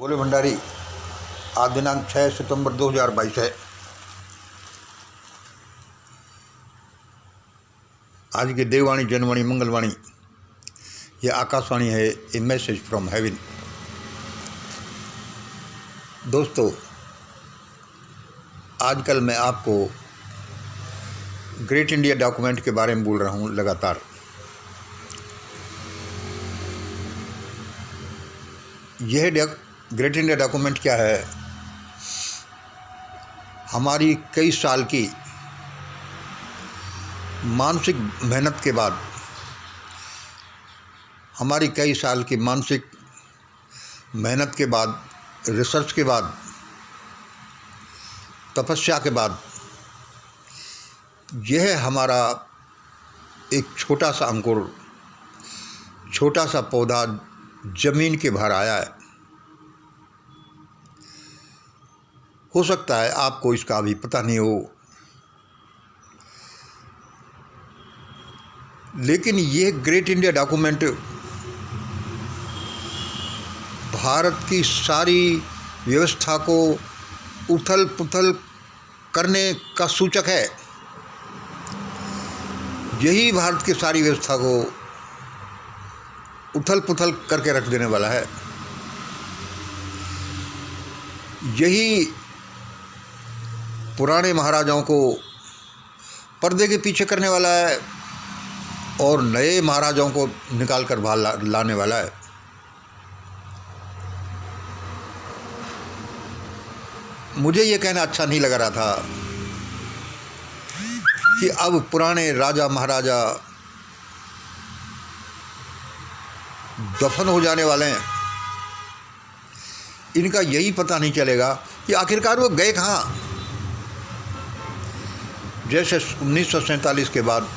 भोले भंडारी। आज दिनांक 6 सितंबर 2022 है। आज की देववाणी, जनवाणी, मंगलवाणी, यह आकाशवाणी है। ए मैसेज फ्रॉम हेवन। दोस्तों, आजकल मैं आपको ग्रेट इंडिया डॉक्यूमेंट के बारे में बोल रहा हूँ लगातार। यह ग्रेट इंडिया डॉक्यूमेंट क्या है? हमारी कई साल की मानसिक मेहनत के बाद, हमारी कई साल की मानसिक मेहनत के बाद, रिसर्च के बाद, तपस्या के बाद, यह हमारा एक छोटा सा अंकुर, छोटा सा पौधा जमीन के बाहर आया है। हो सकता है आपको इसका अभी पता नहीं हो, लेकिन यह ग्रेट इंडिया डॉक्यूमेंट भारत की सारी व्यवस्था को उथल पुथल करने का सूचक है। यही भारत की सारी व्यवस्था को उथल पुथल करके रख देने वाला है। यही पुराने महाराजाओं को पर्दे के पीछे करने वाला है और नए महाराजाओं को निकाल कर बाहर लाने वाला है। मुझे ये कहना अच्छा नहीं लग रहा था कि अब पुराने राजा महाराजा दफन हो जाने वाले हैं। इनका यही पता नहीं चलेगा कि आखिरकार वो गए कहाँ। जैसे 1947 के बाद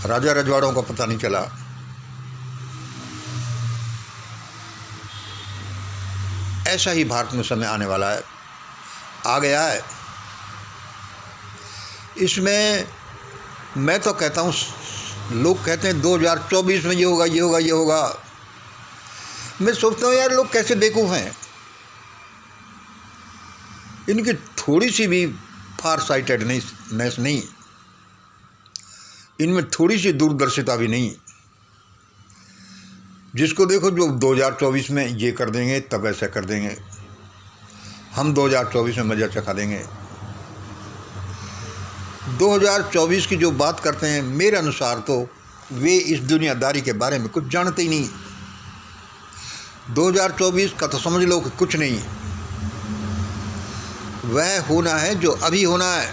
राजा रजवाड़ों का पता नहीं चला, ऐसा ही भारत में समय आने वाला है, आ गया है। इसमें मैं तो कहता हूँ, लोग कहते हैं 2024 में ये होगा, ये होगा, ये होगा। मैं सोचता हूँ यार, लोग कैसे बेवकूफ़ हैं। इनकी थोड़ी सी भी फार साइटेडनेस नहीं, इनमें थोड़ी सी दूरदर्शिता भी नहीं। जिसको देखो, जो 2024 में ये कर देंगे, तब ऐसा कर देंगे, हम 2024 में मज़ा चखा देंगे। 2024 की जो बात करते हैं, मेरे अनुसार तो वे इस दुनियादारी के बारे में कुछ जानते ही नहीं। 2024 का तो समझ लो कि कुछ नहीं। वह होना है जो अभी होना है।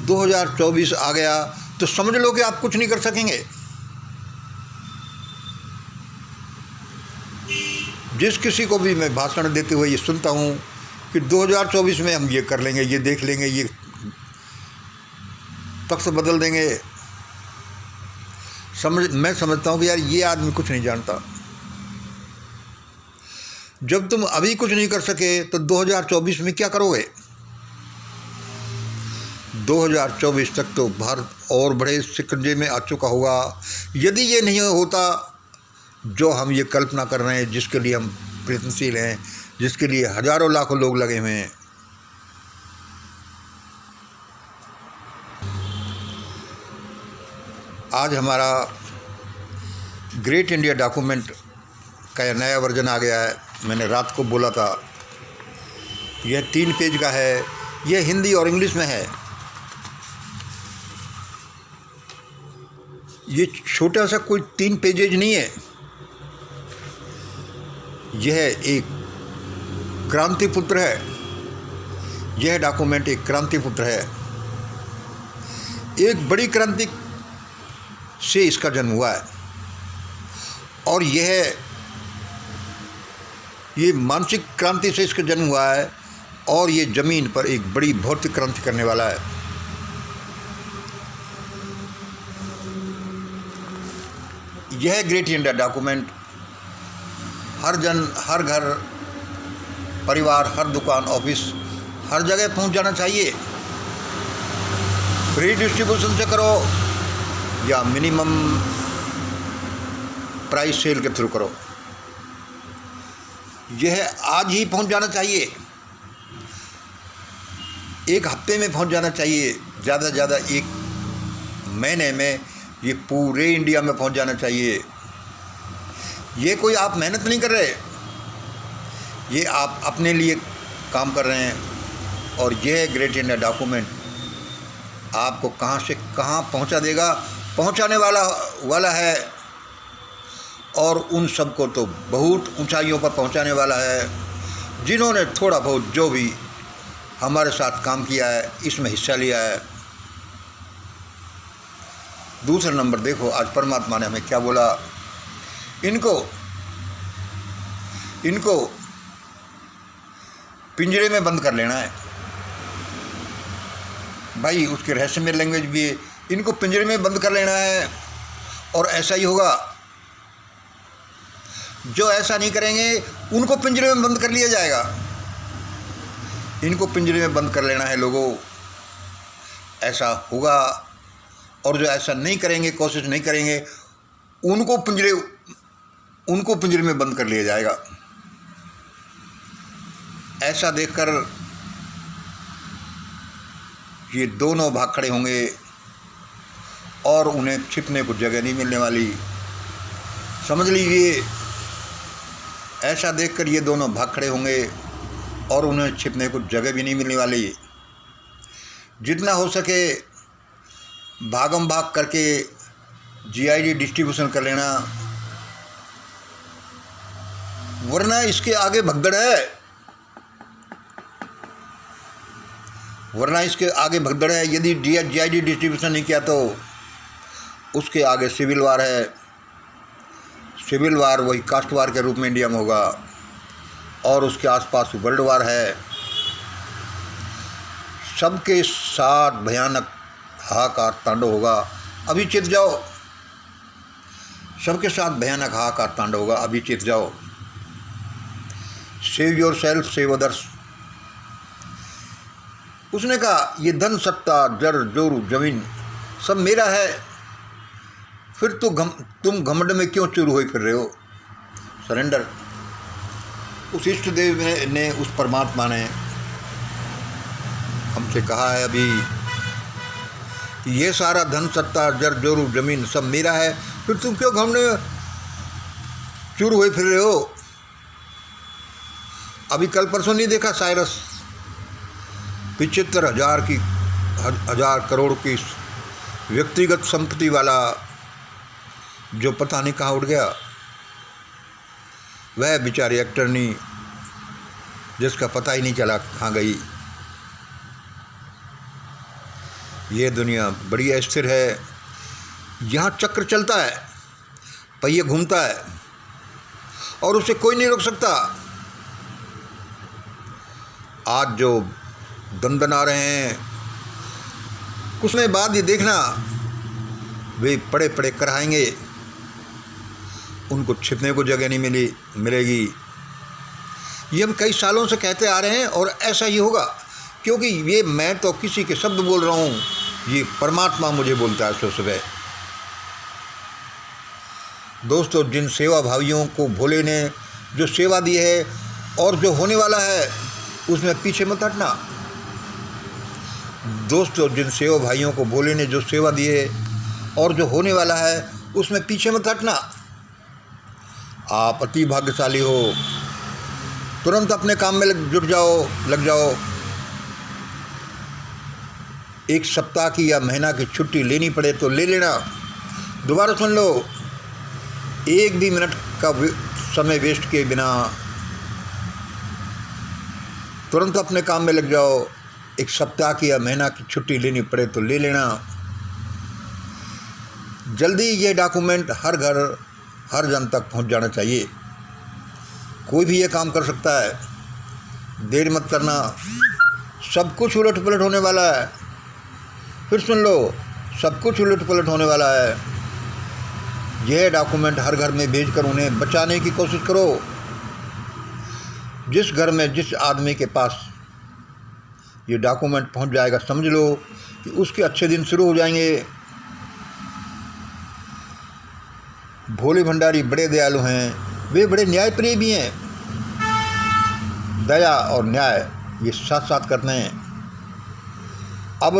2024 आ गया तो समझ लो कि आप कुछ नहीं कर सकेंगे। जिस किसी को भी मैं भाषण देते हुए ये सुनता हूँ कि 2024 में हम ये कर लेंगे, ये देख लेंगे, ये तख्त बदल देंगे, मैं समझता हूँ कि यार ये आदमी कुछ नहीं जानता। जब तुम अभी कुछ नहीं कर सके तो 2024 में क्या करोगे? 2024 तक तो भारत और बड़े शिकंजे में आ चुका होगा, यदि ये नहीं होता जो हम ये कल्पना कर रहे हैं, जिसके लिए हम प्रयत्नशील हैं, जिसके लिए हजारों लाखों लोग लगे हुए हैं। आज हमारा ग्रेट इंडिया डॉक्यूमेंट का यह नया वर्जन आ गया है। मैंने रात को बोला था, यह 3 पेज का है। यह हिंदी और इंग्लिश में है। ये छोटा सा कोई 3 पेजेज नहीं है। यह एक क्रांति पुत्र है। यह डॉक्यूमेंट एक क्रांति पुत्र है। एक बड़ी क्रांति से इसका जन्म हुआ है और ये मानसिक क्रांति से इसका जन्म हुआ है और ये ज़मीन पर एक बड़ी भौतिक क्रांति करने वाला है। यह ग्रेट इंडिया डॉक्यूमेंट हर जन, हर घर, परिवार, हर दुकान, ऑफिस, हर जगह पहुंच जाना चाहिए। फ्री डिस्ट्रीब्यूशन से करो या मिनिमम प्राइस सेल के थ्रू करो। यह आज ही पहुंच जाना चाहिए, एक हफ्ते में पहुंच जाना चाहिए, ज़्यादा से ज़्यादा एक महीने में ये पूरे इंडिया में पहुंच जाना चाहिए। ये कोई आप मेहनत नहीं कर रहे, ये आप अपने लिए काम कर रहे हैं। और ये ग्रेट इंडिया डॉक्यूमेंट आपको कहाँ से कहाँ पहुँचा देगा, पहुँचाने वाला है, और उन सबको तो बहुत ऊंचाइयों पर पहुँचाने वाला है। जिन्होंने थोड़ा बहुत जो भी हमारे साथ काम किया है, इसमें हिस्सा लिया है। दूसरा नंबर देखो, आज परमात्मा ने हमें क्या बोला, इनको पिंजरे में बंद कर लेना है। भाई उसके रहस्य में लैंग्वेज भी है, इनको पिंजरे में बंद कर लेना है। और ऐसा ही होगा, जो ऐसा नहीं करेंगे उनको पिंजरे में बंद कर लिया जाएगा। इनको पिंजरे में बंद कर लेना है लोगों, ऐसा होगा। और जो ऐसा नहीं करेंगे, कोशिश नहीं करेंगे, उनको पिंजरे में बंद कर लिया जाएगा। ऐसा देखकर ये दोनों भाग खड़े होंगे और उन्हें छिपने को जगह नहीं मिलने वाली। समझ लीजिए, ऐसा देखकर ये दोनों भाग खड़े होंगे और उन्हें छिपने को जगह भी नहीं मिलने वाली। जितना हो सके भागम भाग करके जीआईडी डिस्ट्रीब्यूशन कर लेना, वरना इसके आगे भगदड़ है, यदि जीआईडी डिस्ट्रीब्यूशन नहीं किया तो उसके आगे सिविल वार है। सिविल वार वही कास्ट वार के रूप में इंडिया में होगा, और उसके आसपास वर्ल्ड वार है। सबके साथ भयानक हाहाकार तांडव होगा, अभी चित जाओ। सबके साथ भयानक हाहाकार तांडव होगा, अभी चित जाओ। Save your self, save others. उसने कहा, ये धन, सत्ता, जर, जोर, जमीन सब मेरा है, फिर तो तुम घमंड में क्यों चूर हुए फिर रहे हो? सरेंडर। उस इष्ट देव ने, उस परमात्मा ने हमसे कहा है अभी कि ये सारा धन, सत्ता, जर, जोर, जमीन सब मेरा है, फिर तुम क्यों घमंड में चूर हुए फिर रहे हो? अभी कल परसों नहीं देखा साइरस 75,000 करोड़ की व्यक्तिगत संपत्ति वाला, जो पता नहीं कहाँ उड़ गया। वह बेचारी एक्टरनी जिसका पता ही नहीं चला कहाँ गई। ये दुनिया बड़ी अस्थिर है, यहाँ चक्र चलता है, पहिया घूमता है और उसे कोई नहीं रोक सकता। आज जो दंदन आ रहे हैं, कुछ समय बाद ये देखना वे पड़े पड़े कराएंगे, उनको छिपने को जगह नहीं मिलेगी। ये हम कई सालों से कहते आ रहे हैं और ऐसा ही होगा, क्योंकि ये मैं तो किसी के शब्द बोल रहा हूँ, ये परमात्मा मुझे बोलता है सुबह। दोस्तों, जिन सेवा भावियों को भोले ने जो सेवा दी है और जो होने वाला है उसमें पीछे मत हटना। दोस्तों, जिन सेवा भाइयों को भोले ने जो सेवा दी है और जो होने वाला है उसमें पीछे मत हटना। आप अति भाग्यशाली हो, तुरंत अपने काम में लग जाओ। एक सप्ताह की या महीना की छुट्टी लेनी पड़े तो ले लेना। दोबारा सुन लो, एक भी मिनट का समय वेस्ट किए बिना तुरंत अपने काम में लग जाओ। एक सप्ताह की या महीना की छुट्टी लेनी पड़े तो ले लेना। जल्दी ये डॉक्यूमेंट हर घर हर जन तक पहुंच जाना चाहिए। कोई भी ये काम कर सकता है, देर मत करना। सब कुछ उलट पलट होने वाला है। फिर सुन लो, सब कुछ उलट पलट होने वाला है। यह डॉक्यूमेंट हर घर में भेजकर उन्हें बचाने की कोशिश करो। जिस घर में जिस आदमी के पास ये डॉक्यूमेंट पहुंच जाएगा, समझ लो कि उसके अच्छे दिन शुरू हो जाएंगे। भोले भंडारी बड़े दयालु हैं, वे बड़े न्यायप्रिय भी हैं। दया और न्याय ये साथ साथ करते हैं। अब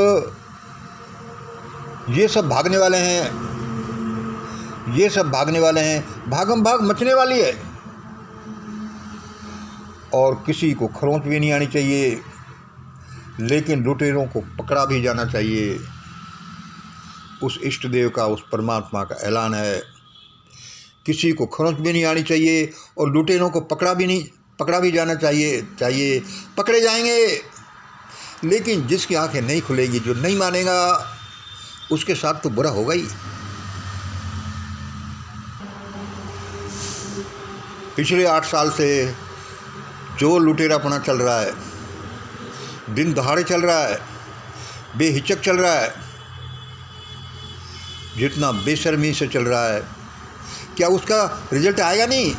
ये सब भागने वाले हैं, ये सब भागने वाले हैं, भागम भाग मचने वाली है। और किसी को खरोंच भी नहीं आनी चाहिए, लेकिन लुटेरों को पकड़ा भी जाना चाहिए। उस इष्ट देव का, उस परमात्मा का ऐलान है, किसी को खरोंच भी नहीं आनी चाहिए और लुटेरों को पकड़ा भी जाना चाहिए। पकड़े जाएंगे, लेकिन जिसकी आंखें नहीं खुलेगी, जो नहीं मानेगा, उसके साथ तो बुरा होगा ही। पिछले 8 साल से जो लुटेरापना चल रहा है, दिन दहाड़े चल रहा है, बेहिचक चल रहा है, जितना बेशर्मी से चल रहा है, क्या उसका रिजल्ट आएगा नहीं?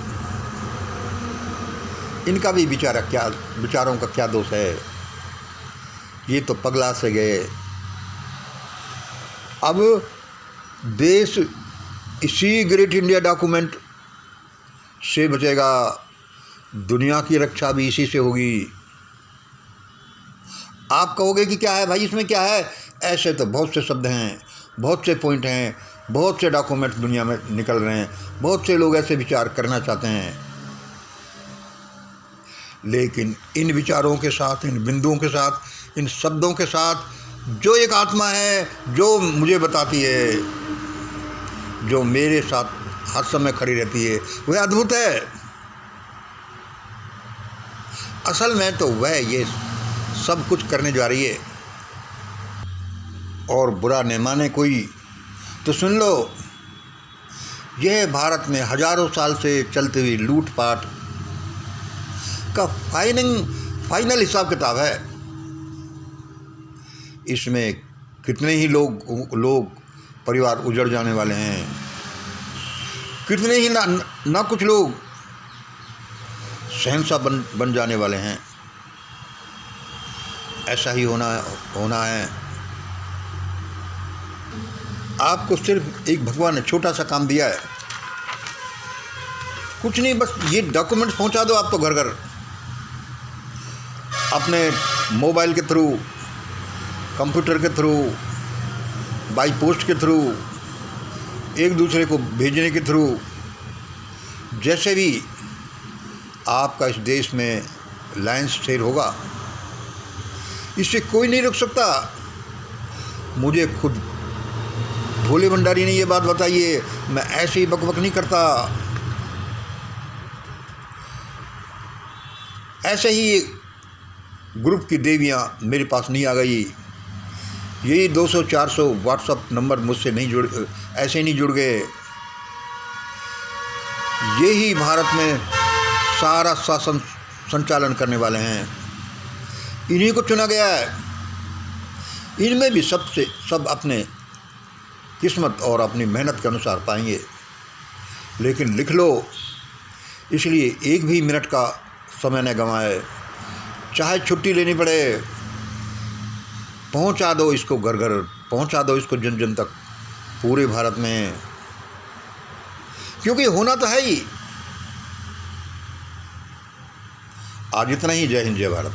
इनका भी विचारों का क्या दोष है? ये तो पगला से गए। अब देश इसी ग्रेट इंडिया डॉक्यूमेंट से बचेगा, दुनिया की रक्षा भी इसी से होगी। आप कहोगे कि क्या है भाई, इसमें क्या है? ऐसे तो बहुत से शब्द हैं, बहुत से पॉइंट हैं, बहुत से डॉक्यूमेंट दुनिया में निकल रहे हैं, बहुत से लोग ऐसे विचार करना चाहते हैं। लेकिन इन विचारों के साथ, इन बिंदुओं के साथ, इन शब्दों के साथ जो एक आत्मा है, जो मुझे बताती है, जो मेरे साथ हर समय खड़ी रहती है, वह अद्भुत है। असल में तो वह ये सब कुछ करने जा रही है। और बुरा न माने कोई तो सुन लो, यह भारत में हजारों साल से चलती हुई लूटपाट का फाइनल हिसाब किताब है। इसमें कितने ही लोग परिवार उजड़ जाने वाले हैं, कितने ही ना कुछ लोग शहंशाह बन जाने वाले हैं। ऐसा ही होना है। आपको सिर्फ एक भगवान ने छोटा सा काम दिया है, कुछ नहीं, बस ये डॉक्यूमेंट पहुंचा दो आप तो घर घर, अपने मोबाइल के थ्रू, कंप्यूटर के थ्रू, बाई पोस्ट के थ्रू, एक दूसरे को भेजने के थ्रू, जैसे भी आपका इस देश में लाइन्स शेयर होगा, इससे कोई नहीं रुक सकता। मुझे खुद भोले भंडारी ने ये बात बताई है, मैं ऐसे ही बकबक नहीं करता। ऐसे ही ग्रुप की देवियाँ मेरे पास नहीं आ गई, यही 200-400 व्हाट्सअप नंबर मुझसे ऐसे नहीं जुड़ गए। यही भारत में सारा शासन संचालन करने वाले हैं, इन्हीं को चुना गया है। इनमें भी सब अपने किस्मत और अपनी मेहनत के अनुसार पाएंगे। लेकिन लिख लो, इसलिए एक भी मिनट का समय न गंवाए, चाहे छुट्टी लेनी पड़े, पहुंचा दो इसको घर घर, पहुंचा दो इसको जन जन तक, पूरे भारत में, क्योंकि होना तो है ही। आज इतना ही। जय हिंद, जय भारत।